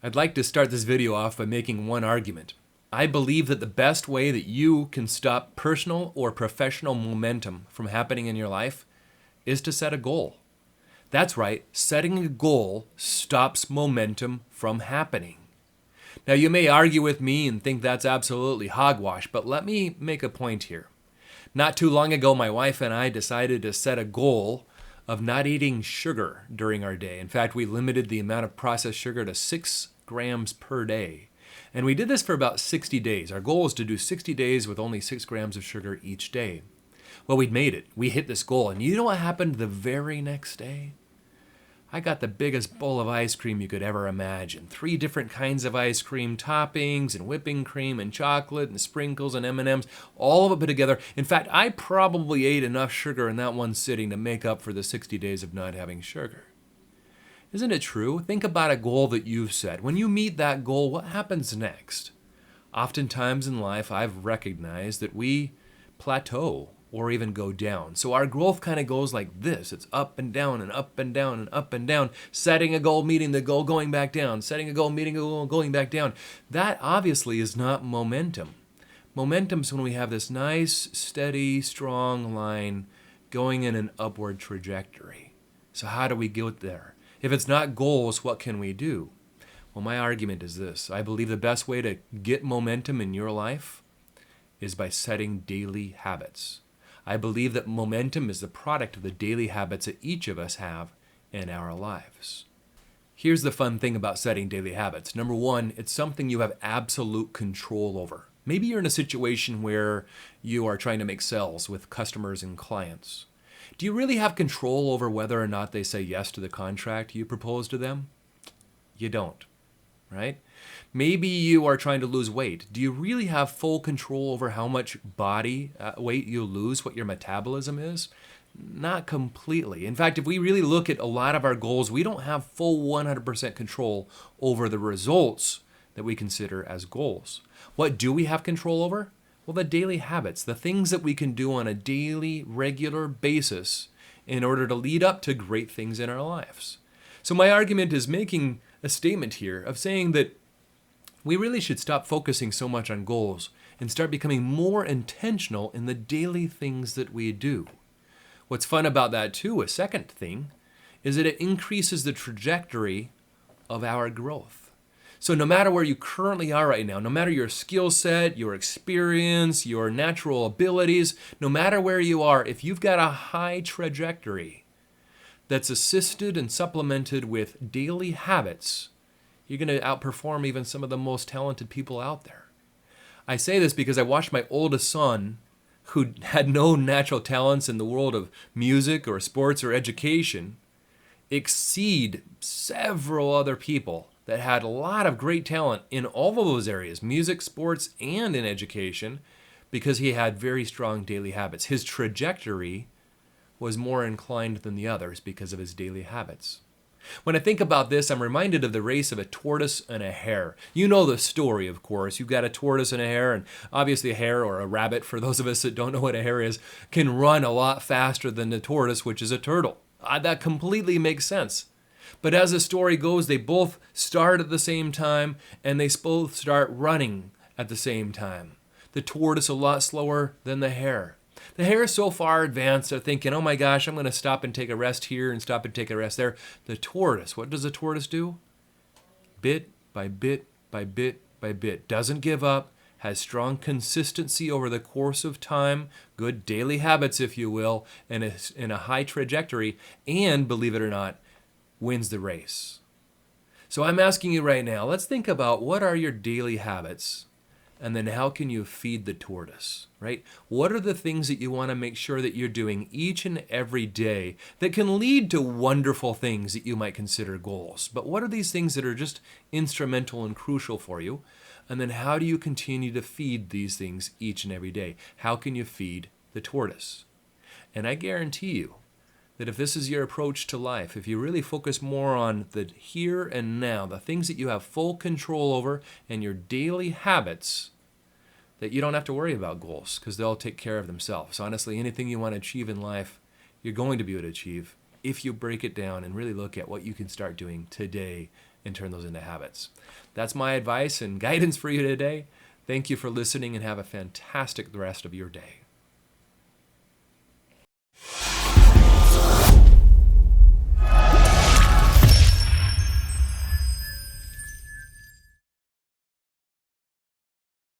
I'd like to start this video off by making one argument. I believe that the best way that you can stop personal or professional momentum from happening in your life is to set a goal. That's right, setting a goal stops momentum from happening. Now, you may argue with me and think that's absolutely hogwash, but let me make a point here. Not too long ago, my wife and I decided to set a goal of not eating sugar during our day. In fact, we limited the amount of processed sugar to 6 grams per day. And we did this for about 60 days. Our goal was to do 60 days with only 6 grams of sugar each day. Well, we'd made it. We hit this goal. And you know what happened the very next day? I got the biggest bowl of ice cream you could ever imagine. 3 different kinds of ice cream toppings and whipping cream and chocolate and sprinkles and M&Ms, all of it put together. In fact, I probably ate enough sugar in that one sitting to make up for the 60 days of not having sugar. Isn't it true? Think about a goal that you've set. When you meet that goal, what happens next? Oftentimes in life, I've recognized that we plateau or even go down. So our growth kind of goes like this. It's up and down and up and down and up and down. Setting a goal, meeting the goal, going back down. Setting a goal, meeting a goal, going back down. That obviously is not momentum. Momentum is when we have this nice, steady, strong line going in an upward trajectory. So how do we get there? If it's not goals, what can we do? Well, my argument is this. I believe the best way to get momentum in your life is by setting daily habits. I believe that momentum is the product of the daily habits that each of us have in our lives. Here's the fun thing about setting daily habits. Number one, it's something you have absolute control over. Maybe you're in a situation where you are trying to make sales with customers and clients. Do you really have control over whether or not they say yes to the contract you propose to them? You don't, right? Maybe you are trying to lose weight. Do you really have full control over how much body weight you lose, what your metabolism is? Not completely. In fact, if we really look at a lot of our goals, we don't have full 100% control over the results that we consider as goals. What do we have control over? Well, the daily habits, the things that we can do on a daily, regular basis in order to lead up to great things in our lives. So my argument is making a statement here of saying that we really should stop focusing so much on goals and start becoming more intentional in the daily things that we do. What's fun about that too, a second thing, is that it increases the trajectory of our growth. So no matter where you currently are right now, no matter your skill set, your experience, your natural abilities, no matter where you are, if you've got a high trajectory that's assisted and supplemented with daily habits, you're going to outperform even some of the most talented people out there. I say this because I watched my oldest son, who had no natural talents in the world of music or sports or education, exceed several other people that had a lot of great talent in all of those areas, music, sports, and in education, because he had very strong daily habits. His trajectory was more inclined than the others because of his daily habits. When I think about this, I'm reminded of the race of a tortoise and a hare. You know the story, of course. You've got a tortoise and a hare, and obviously a hare, or a rabbit, for those of us that don't know what a hare is, can run a lot faster than the tortoise, which is a turtle. That completely makes sense. But as the story goes, they both start at the same time, and they both start running at the same time. The tortoise a lot slower than the hare. The hare is so far advanced, they're thinking, oh my gosh, I'm going to stop and take a rest here and stop and take a rest there. The tortoise, what does the tortoise do? Bit by bit by bit by bit. Doesn't give up, has strong consistency over the course of time, good daily habits, if you will, and is in a high trajectory, and, believe it or not, wins the race. So I'm asking you right now, let's think about what are your daily habits, and then how can you feed the tortoise, right? What are the things that you want to make sure that you're doing each and every day that can lead to wonderful things that you might consider goals? But what are these things that are just instrumental and crucial for you? And then how do you continue to feed these things each and every day? How can you feed the tortoise? And I guarantee you that if this is your approach to life, if you really focus more on the here and now, the things that you have full control over and your daily habits, that you don't have to worry about goals because they'll take care of themselves. Honestly, anything you want to achieve in life, you're going to be able to achieve if you break it down and really look at what you can start doing today and turn those into habits. That's my advice and guidance for you today. Thank you for listening and have a fantastic rest of your day.